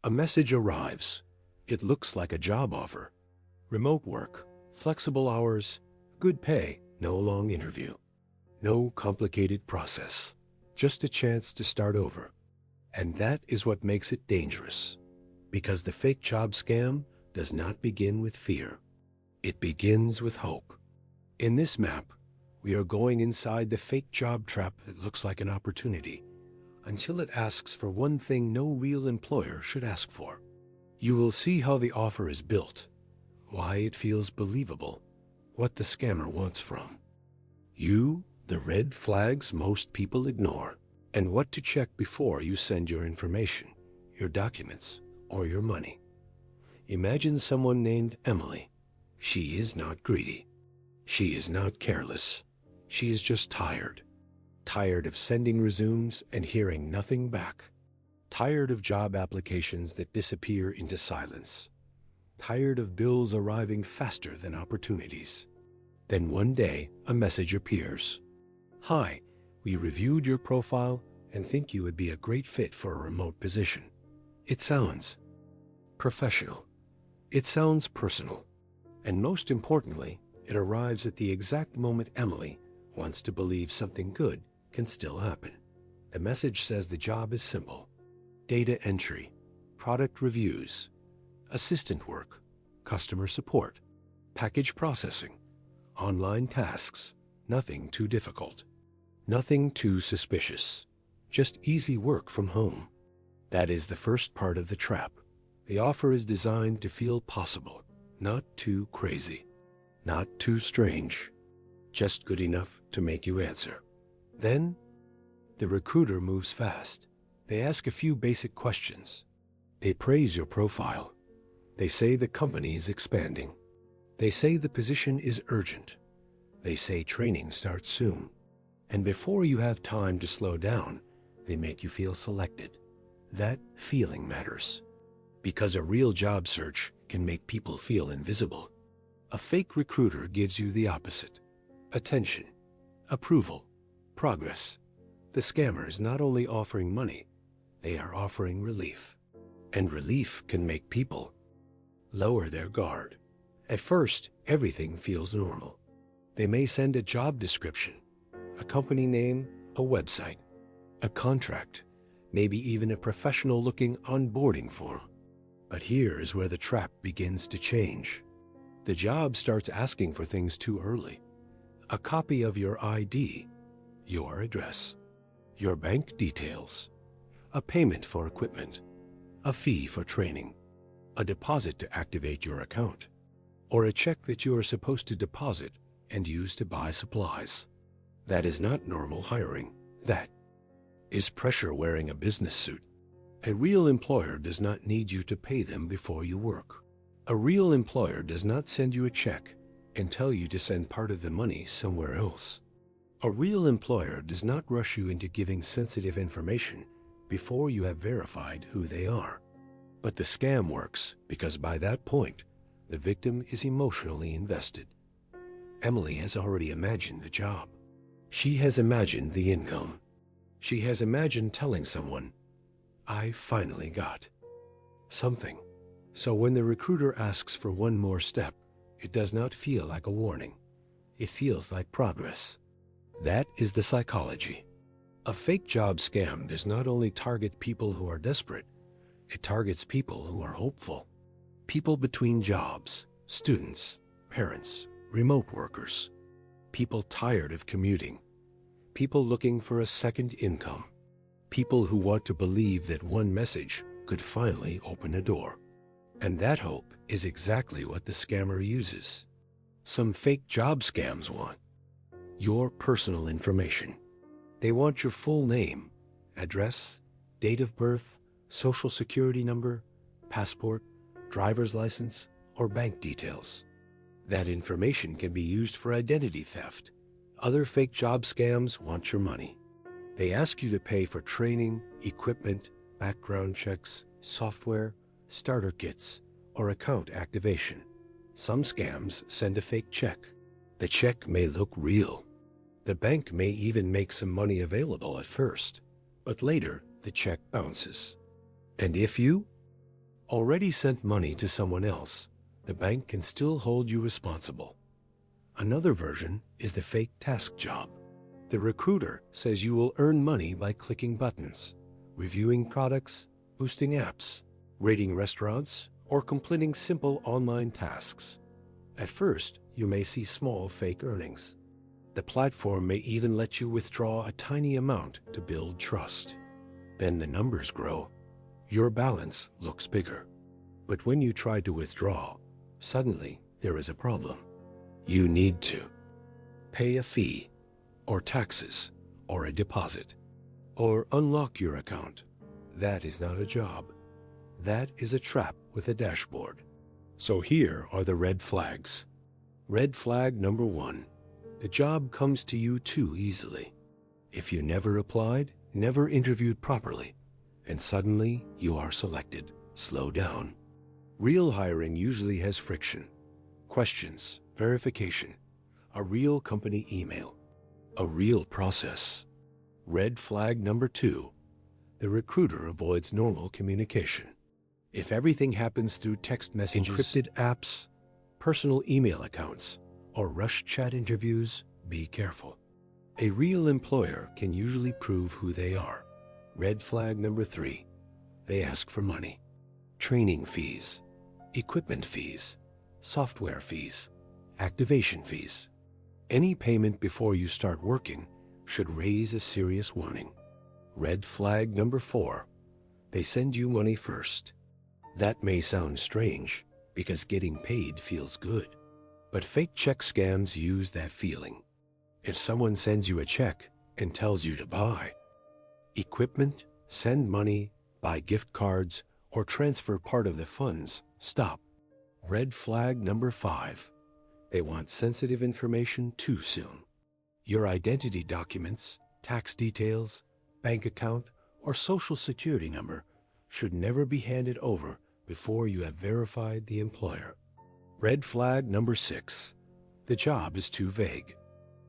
A message arrives. It looks like a job offer. Remote work, flexible hours, good pay, no long interview. No complicated process. Just a chance to start over. And that is what makes it dangerous. Because the fake job scam does not begin with fear. It begins with hope. In this map, we are going inside the fake job trap that looks like an opportunity, until it asks for one thing no real employer should ask for. You will see how the offer is built, why it feels believable, what the scammer wants from you, the red flags most people ignore, and what to check before you send your information, your documents, or your money. Imagine someone named Emily. She is not greedy. She is not careless. She is just tired. Tired of sending resumes and hearing nothing back. Tired of job applications that disappear into silence. Tired of bills arriving faster than opportunities. Then one day, a message appears. Hi, we reviewed your profile and think you would be a great fit for a remote position. It sounds professional. It sounds personal. And most importantly, it arrives at the exact moment Emily wants to believe something good can still happen. The message says the job is simple. Data entry, product reviews, assistant work, customer support, package processing, online tasks, nothing too difficult, nothing too suspicious, just easy work from home. That is the first part of the trap. The offer is designed to feel possible, not too crazy, not too strange, just good enough to make you answer. Then, the recruiter moves fast. They ask a few basic questions. They praise your profile. They say the company is expanding. They say the position is urgent. They say training starts soon. And before you have time to slow down, they make you feel selected. That feeling matters. Because a real job search can make people feel invisible. A fake recruiter gives you the opposite. Attention, approval, progress. The scammer is not only offering money, they are offering relief. And relief can make people lower their guard. At first, everything feels normal. They may send a job description, a company name, a website, a contract, maybe even a professional-looking onboarding form. But here is where the trap begins to change. The job starts asking for things too early. A copy of your ID, your address, your bank details, a payment for equipment, a fee for training, a deposit to activate your account, or a check that you are supposed to deposit and use to buy supplies. That is not normal hiring. That is pressure wearing a business suit. A real employer does not need you to pay them before you work. A real employer does not send you a check and tell you to send part of the money somewhere else. A real employer does not rush you into giving sensitive information before you have verified who they are. But the scam works because by that point, the victim is emotionally invested. Emily has already imagined the job. She has imagined the income. She has imagined telling someone, I finally got something. So when the recruiter asks for one more step, it does not feel like a warning. It feels like progress. That is the psychology. A fake job scam does not only target people who are desperate, it targets people who are hopeful. People between jobs, students, parents, remote workers, people tired of commuting, people looking for a second income, people who want to believe that one message could finally open a door. And that hope is exactly what the scammer uses. Some fake job scams want your personal information. They want your full name, address, date of birth, social security number, passport, driver's license, or bank details. That information can be used for identity theft. Other fake job scams want your money. They ask you to pay for training, equipment, background checks, software, starter kits, or account activation. Some scams send a fake check. The check may look real. The bank may even make some money available at first, but later the check bounces. And if you already sent money to someone else, the bank can still hold you responsible. Another version is the fake task job. The recruiter says you will earn money by clicking buttons, reviewing products, boosting apps, rating restaurants, or completing simple online tasks. At first, you may see small fake earnings. The platform may even let you withdraw a tiny amount to build trust. Then the numbers grow. Your balance looks bigger. But when you try to withdraw, suddenly there is a problem. You need to pay a fee, or taxes, or a deposit, or unlock your account. That is not a job. That is a trap with a dashboard. So here are the red flags. Red flag number 1. The job comes to you too easily. If you never applied, never interviewed properly, and suddenly you are selected, slow down. Real hiring usually has friction, questions, verification, a real company email, a real process. Red flag number 2. The recruiter avoids normal communication. If everything happens through text messages, encrypted apps, personal email accounts, or rushed chat interviews, be careful. A real employer can usually prove who they are. Red flag number 3. They ask for money. Training fees, equipment fees, software fees, activation fees. Any payment before you start working should raise a serious warning. Red flag number 4. They send you money first. That may sound strange because getting paid feels good. But fake check scams use that feeling. If someone sends you a check and tells you to buy equipment, send money, buy gift cards, or transfer part of the funds, stop. Red flag number 5. They want sensitive information too soon. Your identity documents, tax details, bank account, or social security number should never be handed over before you have verified the employer. Red flag number 6. The job is too vague.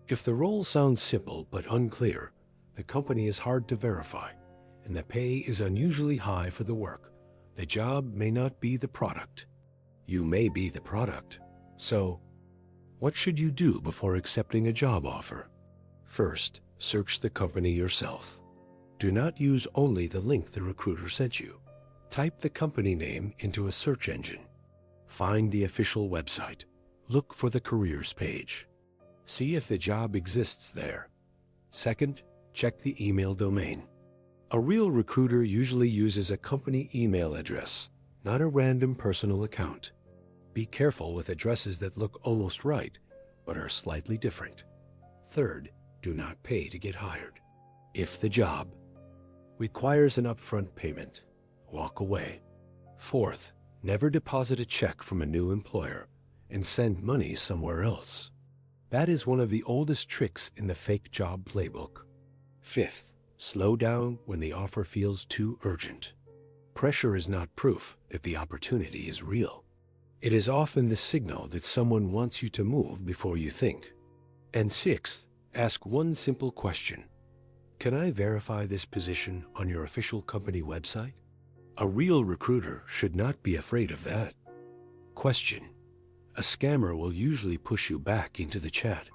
If the role sounds simple but unclear, the company is hard to verify, and the pay is unusually high for the work, the job may not be the product. You may be the product. So, what should you do before accepting a job offer? First, search the company yourself. Do not use only the link the recruiter sent you. Type the company name into a search engine. Find the official website. Look for the careers page. See if the job exists there. Second, check the email domain. A real recruiter usually uses a company email address, not a random personal account. Be careful with addresses that look almost right, but are slightly different. Third, do not pay to get hired. If the job requires an upfront payment, walk away. Fourth, never deposit a check from a new employer and send money somewhere else. That is one of the oldest tricks in the fake job playbook. Fifth, slow down when the offer feels too urgent. Pressure is not proof that the opportunity is real. It is often the signal that someone wants you to move before you think. And sixth, ask one simple question. Can I verify this position on your official company website? A real recruiter should not be afraid of that. Question. A scammer will usually push you back into the chat.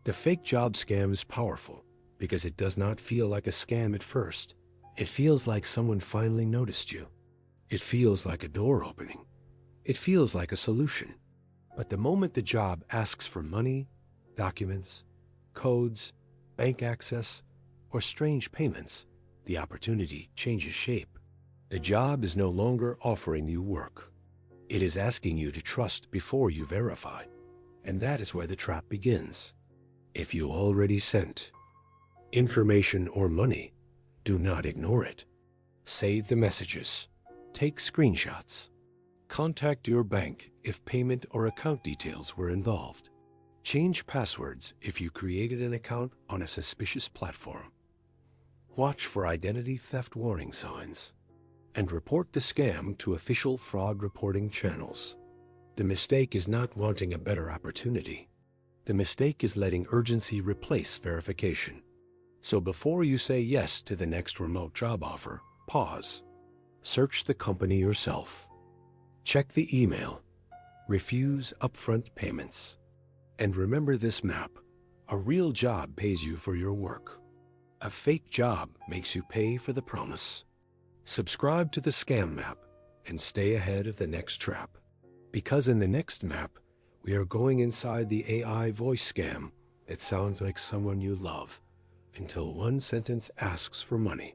The fake job scam is powerful because it does not feel like a scam at first. It feels like someone finally noticed you. It feels like a door opening. It feels like a solution. But the moment the job asks for money, documents, codes, bank access, or strange payments, the opportunity changes shape. The job is no longer offering you work. It is asking you to trust before you verify, and that is where the trap begins. If you already sent information or money, do not ignore it. Save the messages. Take screenshots. Contact your bank if payment or account details were involved. Change passwords if you created an account on a suspicious platform. Watch for identity theft warning signs. And report the scam to official fraud reporting channels. The mistake is not wanting a better opportunity. The mistake is letting urgency replace verification. So before you say yes to the next remote job offer, pause. Search the company yourself. Check the email. Refuse upfront payments. And remember this map. A real job pays you for your work. A fake job makes you pay for the promise. Subscribe to the Scam Map and stay ahead of the next trap. Because in the next map, we are going inside the AI voice scam that sounds like someone you love until one sentence asks for money.